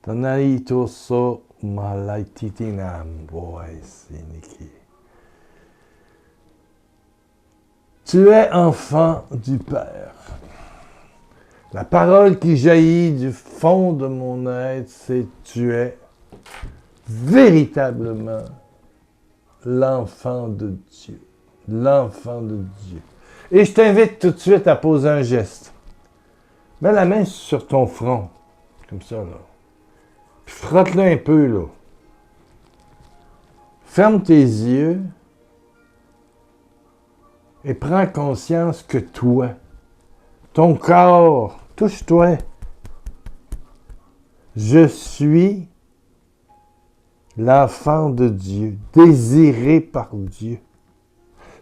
Tonalitoso malaititinam voisiniki. Tu es enfant du Père. La parole qui jaillit du fond de mon être, c'est tu es véritablement l'enfant de Dieu. L'enfant de Dieu. Et je t'invite tout de suite à poser un geste. Mets la main sur ton front, comme ça, là. Puis frotte-le un peu, là. Ferme tes yeux et prends conscience que toi, ton corps, touche-toi. Je suis l'enfant de Dieu, désiré par Dieu.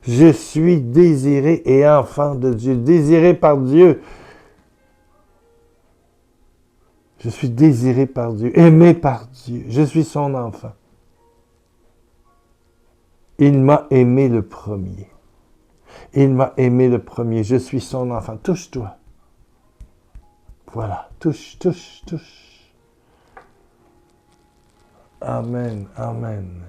Je suis désiré et enfant de Dieu, désiré par Dieu. Je suis désiré par Dieu, aimé par Dieu. Je suis son enfant. Il m'a aimé le premier. Il m'a aimé le premier. Je suis son enfant. Touche-toi. Voilà. Touche, touche, touche. Amen, amen.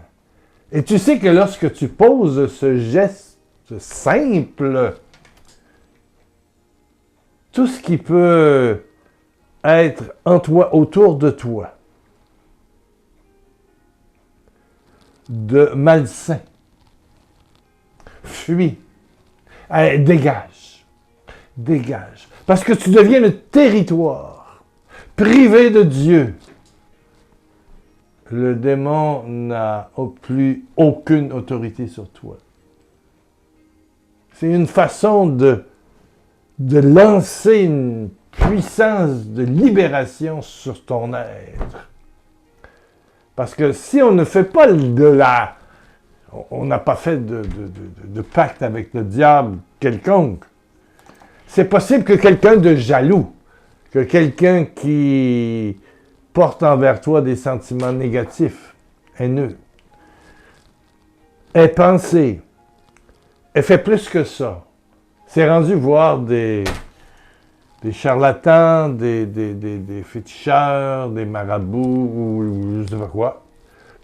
Et tu sais que lorsque tu poses ce geste simple, tout ce qui peut être en toi, autour de toi, de malsain, fuis, dégage, dégage. Parce que tu deviens le territoire privé de Dieu. Le démon n'a plus aucune autorité sur toi. C'est une façon de lancer une puissance de libération sur ton être. Parce que si on ne fait pas on n'a pas fait de pacte avec le diable quelconque, c'est possible que quelqu'un de jaloux, que quelqu'un qui porte envers toi des sentiments négatifs, haineux, ait pensé, ait fait plus que ça, s'est rendu voir des charlatans, des féticheurs, des marabouts, ou je sais pas quoi.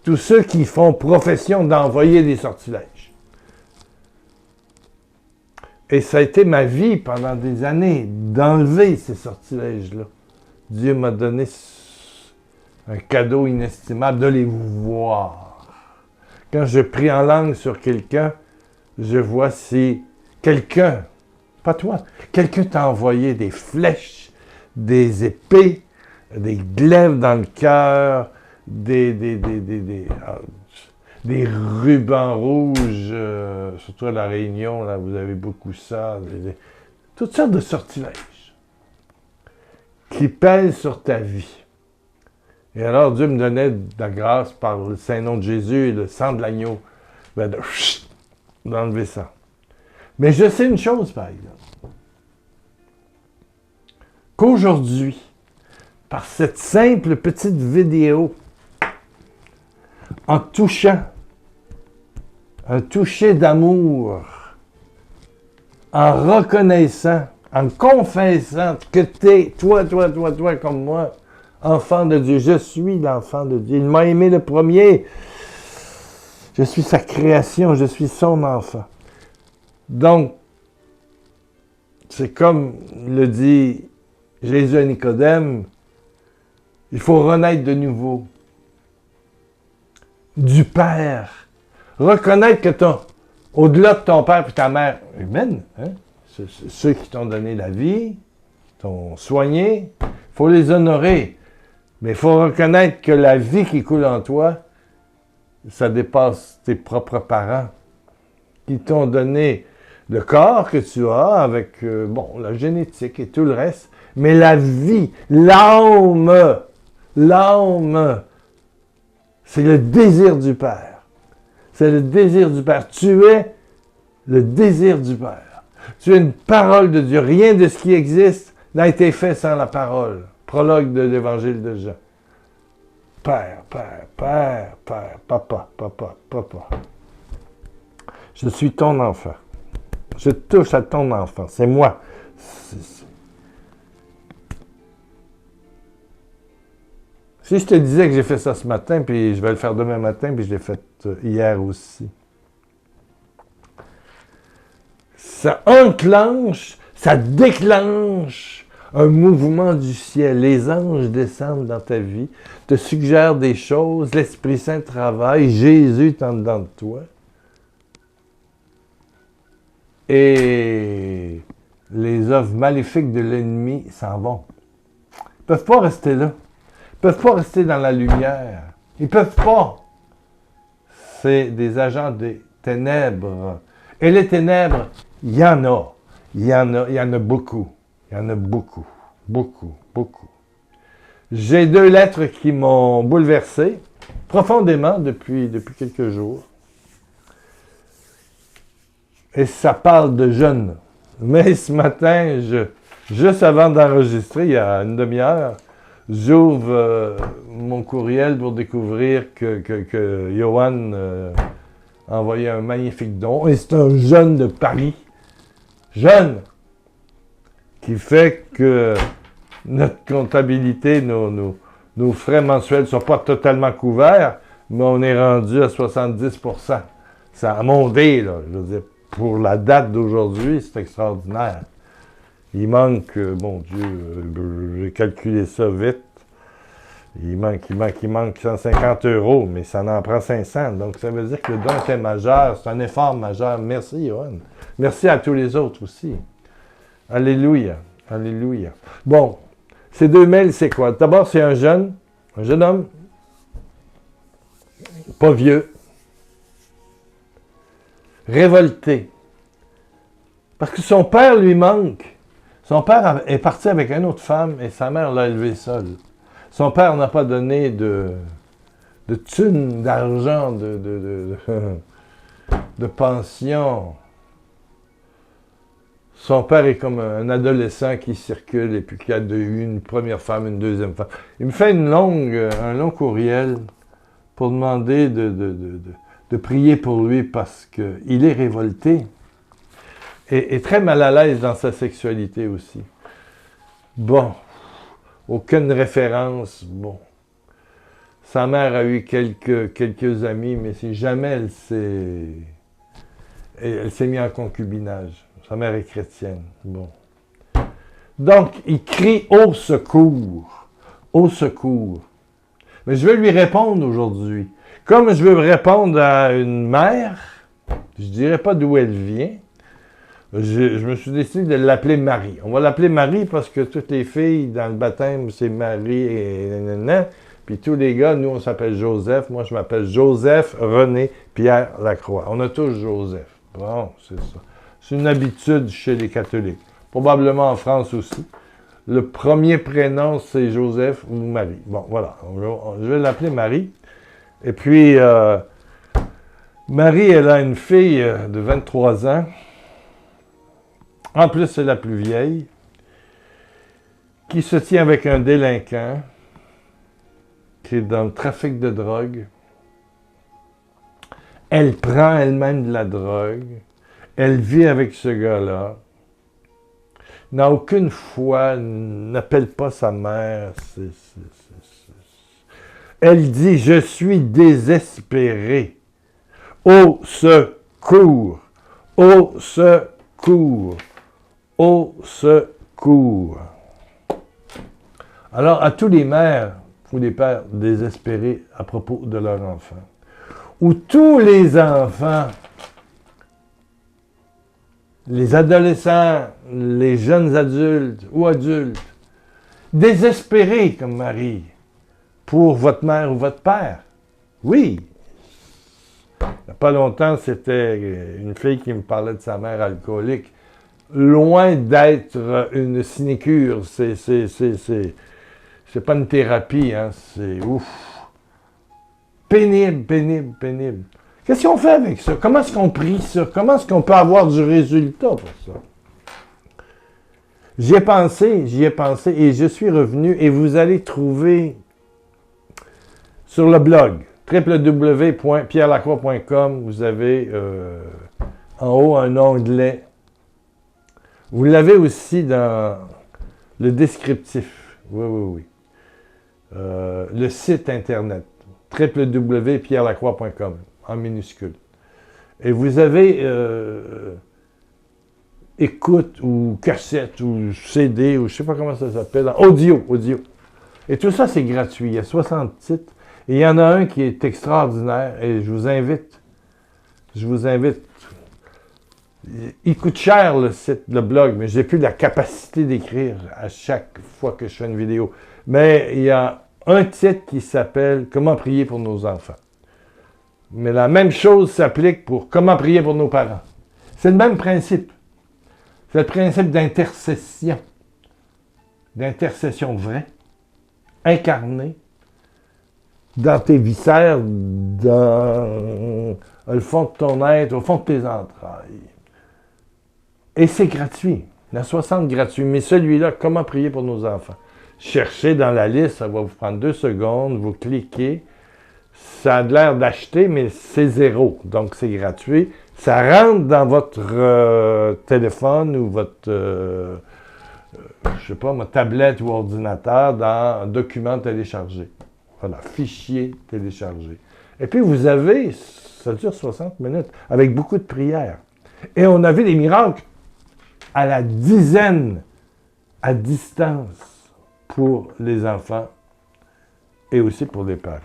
Tous ceux qui font profession d'envoyer des sortilèges. Et ça a été ma vie pendant des années, d'enlever ces sortilèges-là. Dieu m'a donné un cadeau inestimable de les voir. Quand je prie en langue sur quelqu'un, je vois si quelqu'un, pas toi, quelqu'un t'a envoyé des flèches, des épées, des glaives dans le cœur, des rubans rouges, surtout à La Réunion, là, vous avez beaucoup ça, toutes sortes de sortilèges qui pèsent sur ta vie. Et alors, Dieu me donnait de la grâce par le Saint-Nom de Jésus et le sang de l'agneau, d'enlever ça. Mais je sais une chose, par exemple, qu'aujourd'hui, par cette simple petite vidéo, en touchant, un toucher d'amour, en reconnaissant, en confessant que t'es, toi, comme moi, enfant de Dieu. Je suis l'enfant de Dieu. Il m'a aimé le premier. Je suis sa création, je suis son enfant. Donc, c'est comme le dit Jésus à Nicodème, il faut renaître de nouveau. Du Père. Reconnaître que au-delà de ton père et ta mère humaine, hein, ceux qui t'ont donné la vie, t'ont soigné, il faut les honorer. Mais il faut reconnaître que la vie qui coule en toi, ça dépasse tes propres parents qui t'ont donné le corps que tu as avec, la génétique et tout le reste, mais la vie, l'âme, c'est le désir du Père. C'est le désir du Père. Tu es le désir du Père. Tu es une parole de Dieu. Rien de ce qui existe n'a été fait sans la parole. Prologue de l'Évangile de Jean. Père, papa. Je suis ton enfant. Je touche à ton enfant. C'est moi. Si je te disais que j'ai fait ça ce matin, puis je vais le faire demain matin, puis je l'ai fait hier aussi. Ça enclenche, ça déclenche un mouvement du ciel. Les anges descendent dans ta vie, te suggèrent des choses, l'Esprit Saint travaille, Jésus est en dedans de toi. Et les œuvres maléfiques de l'ennemi s'en vont. Ils ne peuvent pas rester là. Ils ne peuvent pas rester dans la lumière. Ils ne peuvent pas. C'est des agents des ténèbres. Et les ténèbres, il y en a. Il y en a beaucoup. Il y en a beaucoup. Beaucoup, beaucoup. J'ai 2 lettres qui m'ont bouleversé profondément depuis quelques jours. Et ça parle de jeunes. Mais ce matin, juste avant d'enregistrer, il y a une demi-heure, j'ouvre mon courriel pour découvrir que Johan a envoyé un magnifique don. Et c'est un jeune de Paris. Jeune! Qui fait que notre comptabilité, nos frais mensuels ne sont pas totalement couverts, mais on est rendu à 70%. Ça a monté, là. Je veux dire, pour la date d'aujourd'hui, c'est extraordinaire. Il manque, mon Dieu, j'ai calculé ça vite. Il manque 150 €, mais ça en prend 500. Donc, ça veut dire que le don était majeur. C'est un effort majeur. Merci, Johan. Merci à tous les autres aussi. Alléluia. Alléluia. Bon, ces 2 mails, c'est quoi? D'abord, c'est un jeune homme, pas vieux, révolté. Parce que son père lui manque. Son père est parti avec une autre femme et sa mère l'a élevé seule. Son père n'a pas donné de thunes, d'argent, de pension. Son père est comme un adolescent qui circule et puis qui a eu une première femme, une deuxième femme. Il me fait un long courriel pour demander de prier pour lui parce qu'il est révolté et très mal à l'aise dans sa sexualité aussi. Bon, aucune référence, bon. Sa mère a eu quelques amis, mais si jamais elle s'est mise en concubinage. Sa mère est chrétienne. Bon. Donc, il crie au secours. Au secours. Mais je vais lui répondre aujourd'hui. Comme je veux répondre à une mère, je ne dirais pas d'où elle vient. Je me suis décidé de l'appeler Marie. On va l'appeler Marie parce que toutes les filles dans le baptême, c'est Marie et nanana. Puis tous les gars, nous, on s'appelle Joseph. Moi, je m'appelle Joseph René Pierre Lacroix. On a tous Joseph. Bon, c'est ça. C'est une habitude chez les catholiques. Probablement en France aussi. Le premier prénom, c'est Joseph ou Marie. Bon, voilà. Je vais l'appeler Marie. Et puis, Marie, elle a une fille de 23 ans. En plus, c'est la plus vieille. Qui se tient avec un délinquant. Qui est dans le trafic de drogue. Elle prend elle-même de la drogue. Elle vit avec ce gars-là. N'a aucune foi, n'appelle pas sa mère. Elle dit, je suis désespérée. Au secours! Au secours! Au secours! Alors, à tous les mères ou les pères désespérés à propos de leurs enfants, ou tous les enfants, les adolescents, les jeunes adultes ou adultes, désespérés comme Marie, pour votre mère ou votre père. Oui. Il n'y a pas longtemps, c'était une fille qui me parlait de sa mère alcoolique. Loin d'être une sinécure, c'est pas une thérapie, hein, c'est ouf. Pénible, pénible, pénible. Qu'est-ce qu'on fait avec ça? Comment est-ce qu'on prie ça? Comment est-ce qu'on peut avoir du résultat pour ça? J'y ai pensé et je suis revenu et vous allez trouver sur le blog www.pierrelacroix.com, vous avez en haut un onglet. Vous l'avez aussi dans le descriptif. Oui. le site Internet, www.pierrelacroix.com, en minuscule. Et vous avez écoute ou cassette ou CD ou je ne sais pas comment ça s'appelle, audio. Et tout ça, c'est gratuit. Il y a 60 titres. Et il y en a un qui est extraordinaire et je vous invite. Il coûte cher le site, le blog, mais j'ai plus la capacité d'écrire à chaque fois que je fais une vidéo. Mais il y a un titre qui s'appelle « Comment prier pour nos enfants ». Mais la même chose s'applique pour « Comment prier pour nos parents ». C'est le même principe. C'est le principe d'intercession. D'intercession vraie, incarnée, dans tes viscères, dans le fond de ton être, au fond de tes entrailles. Et c'est gratuit. Il y en a 60 gratuits. Mais celui-là, comment prier pour nos enfants? Cherchez dans la liste, ça va vous prendre 2 secondes, vous cliquez. Ça a l'air d'acheter, mais c'est 0. Donc, c'est gratuit. Ça rentre dans votre téléphone ou votre, je sais pas, ma tablette ou ordinateur dans document téléchargé. Voilà, fichier téléchargé. Et puis, vous avez, ça dure 60 minutes, avec beaucoup de prières. Et on a vu des miracles à la dizaine, à distance, pour les enfants et aussi pour les parents.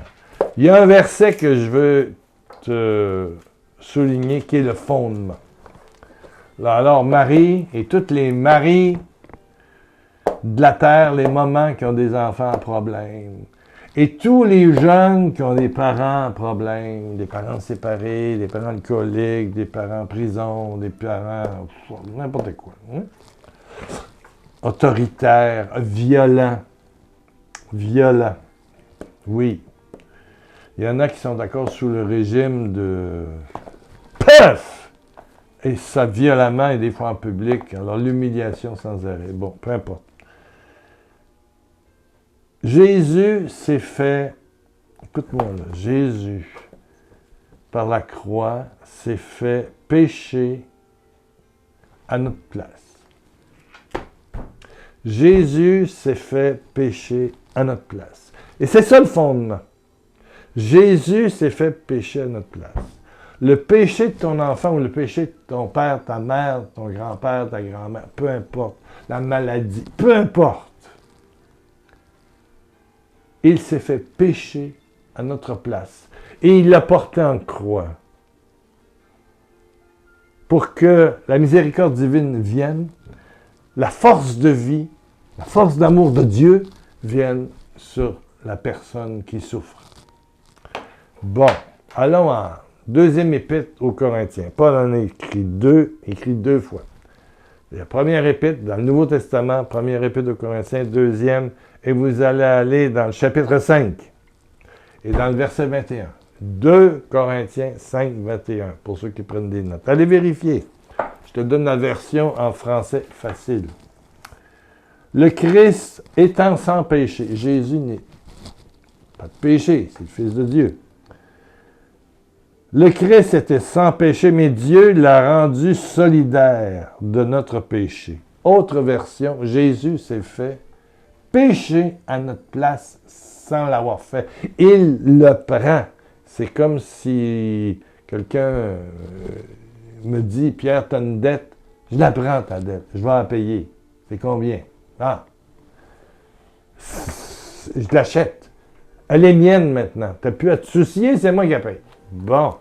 Il y a un verset que je veux te souligner qui est le fondement. Là, alors, Marie et toutes les maries de la terre, les mamans qui ont des enfants en problème, et tous les jeunes qui ont des parents en problème, des parents séparés, des parents alcooliques, des parents en prison, des parents n'importe quoi. Hein? Autoritaires, violents. Oui. Il y en a qui sont d'accord sous le régime de PEUF! Et ça violemment et des fois en public. Alors l'humiliation sans arrêt. Bon, peu importe. Jésus s'est fait, écoute-moi là, Jésus, par la croix, s'est fait pécher à notre place. Jésus s'est fait pécher à notre place. Et c'est ça le fondement. Jésus s'est fait pécher à notre place. Le péché de ton enfant ou le péché de ton père, ta mère, ton grand-père, ta grand-mère, peu importe, la maladie, peu importe. Il s'est fait pécher à notre place. Et il l'a porté en croix. Pour que la miséricorde divine vienne, la force de vie, la force d'amour de Dieu vienne sur la personne qui souffre. Bon, allons en deuxième épître aux Corinthiens. Paul en a écrit 2 fois. La première épître dans le Nouveau Testament, première épître aux Corinthiens, deuxième, et vous allez aller dans le chapitre 5 et dans le verset 21. 2 Corinthiens 5, 21, pour ceux qui prennent des notes. Allez vérifier. Je te donne la version en français facile. Le Christ étant sans péché, Jésus n'est pas de péché, c'est le Fils de Dieu. Le Christ était sans péché, mais Dieu l'a rendu solidaire de notre péché. Autre version, Jésus s'est fait péché à notre place sans l'avoir fait. Il le prend. C'est comme si quelqu'un me dit, Pierre, tu as une dette, je la prends ta dette, je vais la payer. C'est combien? Ah! Je l'achète. Elle est mienne maintenant. Tu n'as plus à te soucier, c'est moi qui la paye. Bon.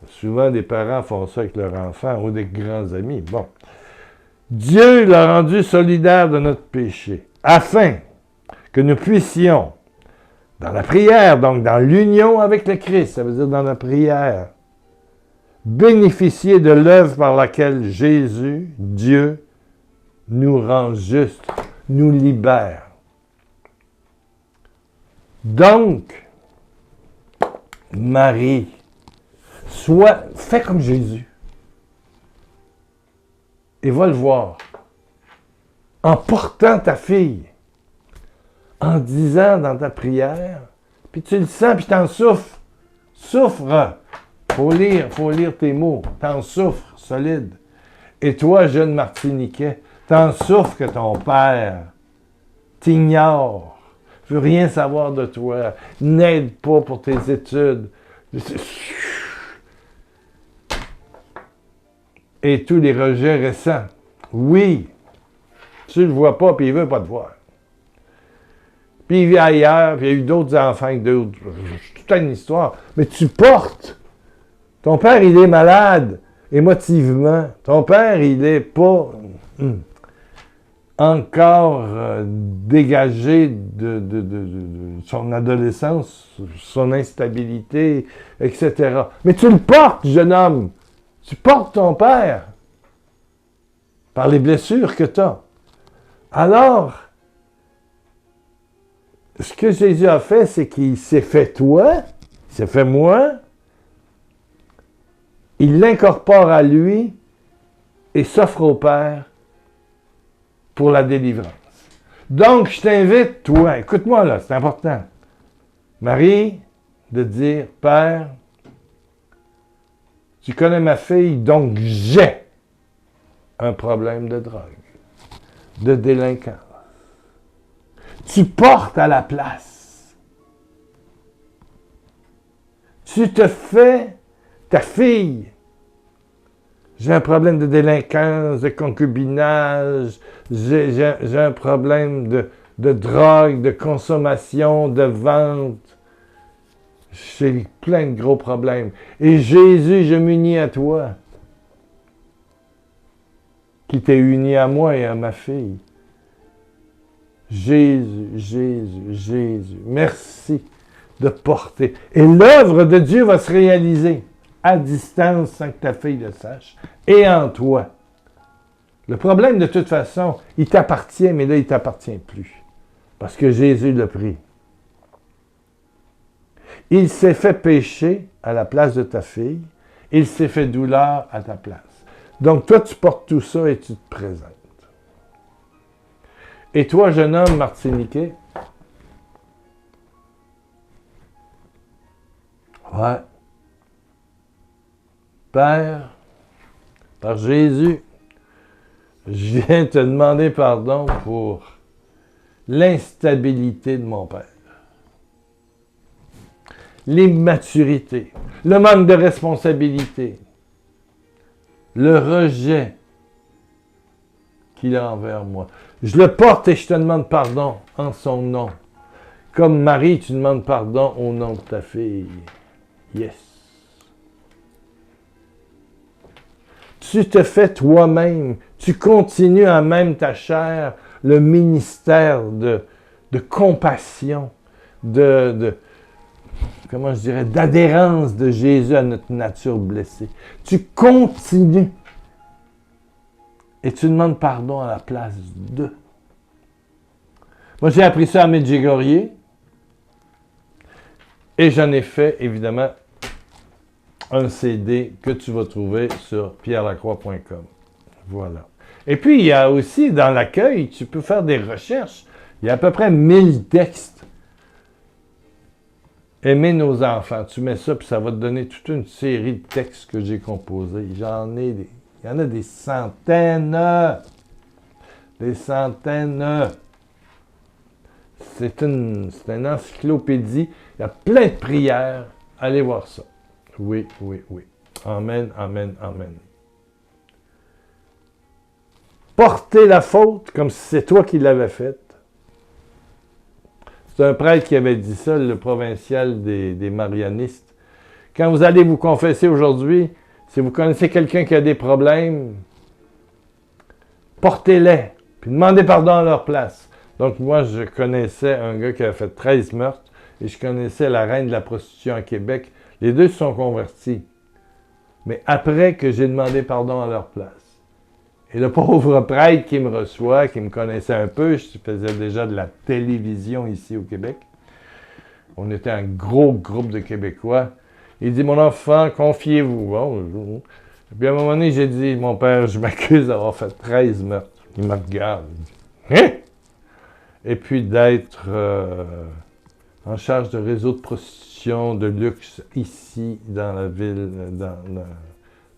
Souvent, des parents font ça avec leurs enfants ou des grands amis. Bon. Dieu l'a rendu solidaire de notre péché, afin que nous puissions, dans la prière, donc dans l'union avec le Christ, ça veut dire dans la prière, bénéficier de l'œuvre par laquelle Jésus, Dieu, nous rend justes, nous libère. Donc, Marie, fais comme Jésus. Et va le voir. En portant ta fille. En disant dans ta prière. Puis tu le sens, puis t'en souffres. Souffre. Faut lire tes mots. T'en souffres, solide. Et toi, jeune Martiniquais, t'en souffres que ton père t'ignore. Je veux rien savoir de toi. N'aide pas pour tes études. Et tous les rejets récents. Oui, tu le vois pas, puis il veut pas te voir. Puis il vit ailleurs, puis il y a eu d'autres enfants avec d'autres. C'est toute une histoire. Mais tu portes. Ton père, il est malade, émotivement. Ton père, il n'est pas encore dégagé de son adolescence, son instabilité, etc. Mais tu le portes, jeune homme. Tu portes ton père par les blessures que tu as. Alors, ce que Jésus a fait, c'est qu'il s'est fait toi, il s'est fait moi, il l'incorpore à lui et s'offre au Père pour la délivrance. Donc, je t'invite, toi, écoute-moi là, c'est important, Marie, de dire, Père, tu connais ma fille, donc j'ai un problème de drogue, de délinquance. Tu portes à la place. Tu te fais ta fille. J'ai un problème de délinquance, de concubinage, j'ai un problème de drogue, de consommation, de vente. J'ai plein de gros problèmes. Et Jésus, je m'unis à toi, qui t'es uni à moi et à ma fille. Jésus, Jésus, Jésus, merci de porter. Et l'œuvre de Dieu va se réaliser à distance sans que ta fille le sache, et en toi. Le problème, de toute façon, il t'appartient, mais là, il ne t'appartient plus. Parce que Jésus l'a pris. Il s'est fait péché à la place de ta fille. Il s'est fait douleur à ta place. Donc, toi, tu portes tout ça et tu te présentes. Et toi, jeune homme martiniquais? Ouais. Père, par Jésus, je viens te demander pardon pour l'instabilité de mon père. L'immaturité, le manque de responsabilité, le rejet qu'il a envers moi. Je le porte et je te demande pardon en son nom. Comme Marie, tu demandes pardon au nom de ta fille. Yes. Tu te fais toi-même. Tu continues à même ta chair le ministère de compassion, comment je dirais, d'adhérence de Jésus à notre nature blessée. Tu continues et tu demandes pardon à la place d'eux. Moi, j'ai appris ça à Medjugorje et j'en ai fait, évidemment, un CD que tu vas trouver sur pierrelacroix.com. Voilà. Et puis, il y a aussi, dans l'accueil, tu peux faire des recherches. Il y a à peu près 1000 textes. Aimer nos enfants. Tu mets ça, puis ça va te donner toute une série de textes que j'ai composés. Il y en a des centaines. Des centaines. C'est une encyclopédie. Il y a plein de prières. Allez voir ça. Oui, oui, oui. Amen, amen, amen. Porter la faute comme si c'est toi qui l'avais faite. C'est un prêtre qui avait dit ça, le provincial des marianistes. Quand vous allez vous confesser aujourd'hui, si vous connaissez quelqu'un qui a des problèmes, portez-les, puis demandez pardon à leur place. Donc moi, je connaissais un gars qui avait fait 13 meurtres, et je connaissais la reine de la prostitution à Québec. Les deux se sont convertis. Mais après que j'ai demandé pardon à leur place. Et le pauvre prêtre qui me reçoit, qui me connaissait un peu, je faisais déjà de la télévision ici au Québec. On était un gros groupe de Québécois. Il dit, mon enfant, confiez-vous. Bon, et puis à un moment donné, j'ai dit, mon père, je m'accuse d'avoir fait 13 meurtres. Il me regarde. Il dit, hein? Et puis d'être en charge de réseau de prostitution, de luxe ici, dans la ville,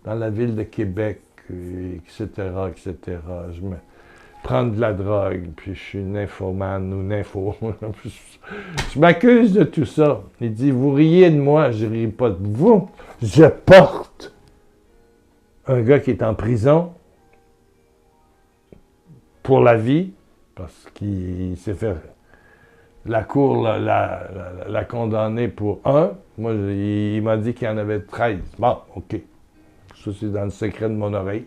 dans la ville de Québec, etc., etc. prendre de la drogue, puis je suis nymphomane ou nympho. Je m'accuse de tout ça. Il dit, vous riez de moi, je ne ris pas de vous. Je porte un gars qui est en prison pour la vie, parce qu'il s'est fait... La cour l'a condamné pour un. Moi, il m'a dit qu'il y en avait 13. Bon, OK. Ça, c'est dans le secret de mon oreille.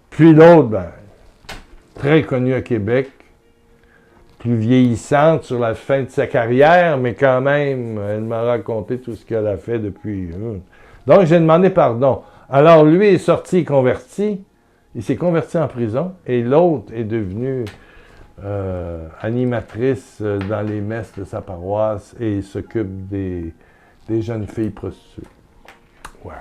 Puis l'autre, ben, très connu à Québec, plus vieillissante sur la fin de sa carrière, mais quand même, elle m'a raconté tout ce qu'elle a fait depuis. Donc, j'ai demandé pardon. Alors, lui est sorti converti. Il s'est converti en prison. Et l'autre est devenu animatrice dans les messes de sa paroisse et s'occupe des jeunes filles prostituées. Ouais.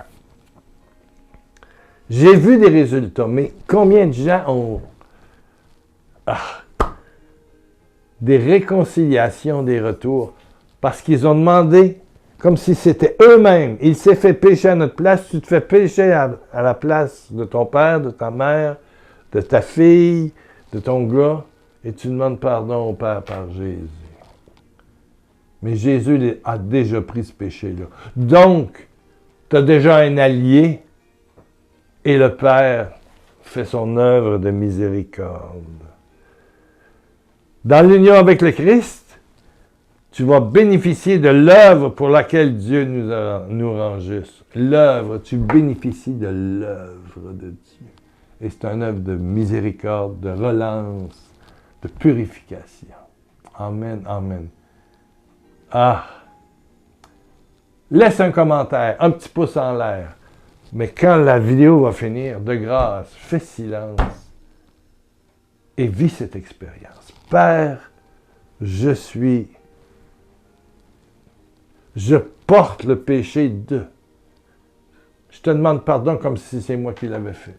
J'ai vu des résultats, mais combien de gens ont des réconciliations, des retours, parce qu'ils ont demandé, comme si c'était eux-mêmes, il s'est fait pécher à notre place, tu te fais pécher à la place de ton père, de ta mère, de ta fille, de ton gars, et tu demandes pardon au Père par Jésus. Mais Jésus a déjà pris ce péché-là. Donc, tu as déjà un allié, et le Père fait son œuvre de miséricorde. Dans l'union avec le Christ, tu vas bénéficier de l'œuvre pour laquelle Dieu nous rend justes. L'œuvre, tu bénéficies de l'œuvre de Dieu. Et c'est une œuvre de miséricorde, de relance, de purification. Amen, amen. Laisse un commentaire, un petit pouce en l'air. Mais quand la vidéo va finir, de grâce, fais silence et vis cette expérience. Père, je porte le péché de. Je te demande pardon comme si c'est moi qui l'avais fait.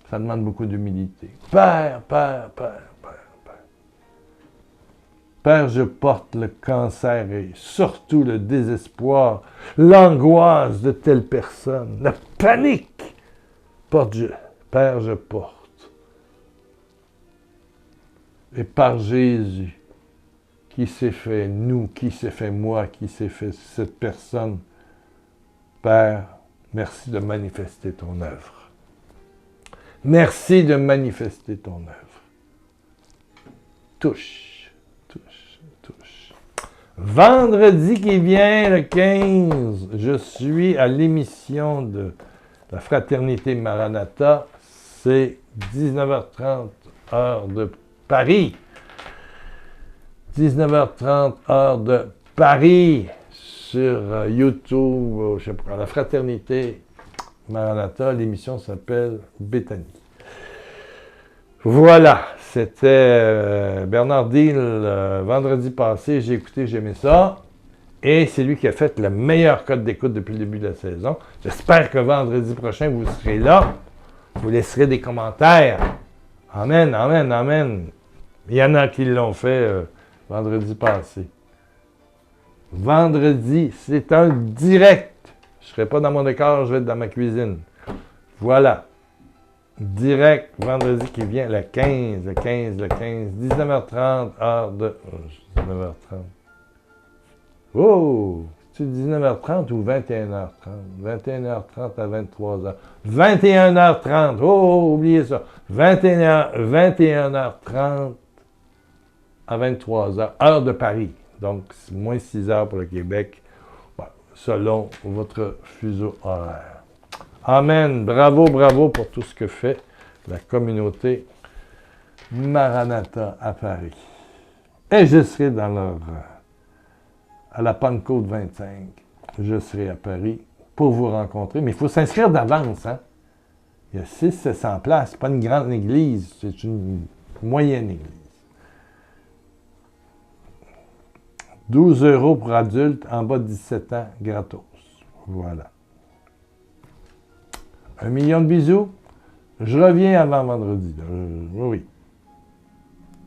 Ça demande beaucoup d'humilité. Père, Père, je porte le cancer et surtout le désespoir, l'angoisse de telle personne, la panique. Père, je porte. Et par Jésus, qui s'est fait nous, qui s'est fait moi, qui s'est fait cette personne, Père, merci de manifester ton œuvre. Merci de manifester ton œuvre. Touche. Vendredi qui vient, le 15, je suis à l'émission de la Fraternité Maranatha. C'est 19h30, heure de Paris. 19h30, heure de Paris, sur YouTube, je sais pas, la Fraternité Maranatha. L'émission s'appelle Béthanie. Voilà, c'était Bernard Deal vendredi passé. J'ai écouté, j'ai aimé ça. Et c'est lui qui a fait le meilleur code d'écoute depuis le début de la saison. J'espère que vendredi prochain, vous serez là. Vous laisserez des commentaires. Amen, amen, amen. Il y en a qui l'ont fait vendredi passé. Vendredi, c'est un direct. Je ne serai pas dans mon décor, je vais être dans ma cuisine. Voilà. Direct, vendredi qui vient, le 15, 19h30, heure de... 19h30. Oh! C'est 19h30 ou 21h30? 21h30 à 23h. 21h30! Oh, oubliez ça. 21h30 à 23h, heure de Paris. Donc, moins 6 heures pour le Québec, selon votre fuseau horaire. Amen. Bravo, bravo pour tout ce que fait la communauté Maranatha à Paris. Et je serai dans leur... à la Pentecôte 25. Je serai à Paris pour vous rencontrer. Mais il faut s'inscrire d'avance, hein? Il y a 600-700 places. C'est pas une grande église, c'est une moyenne église. 12 € pour adultes en bas de 17 ans, gratos. Voilà. 1 million de bisous. Je reviens avant vendredi. Oui.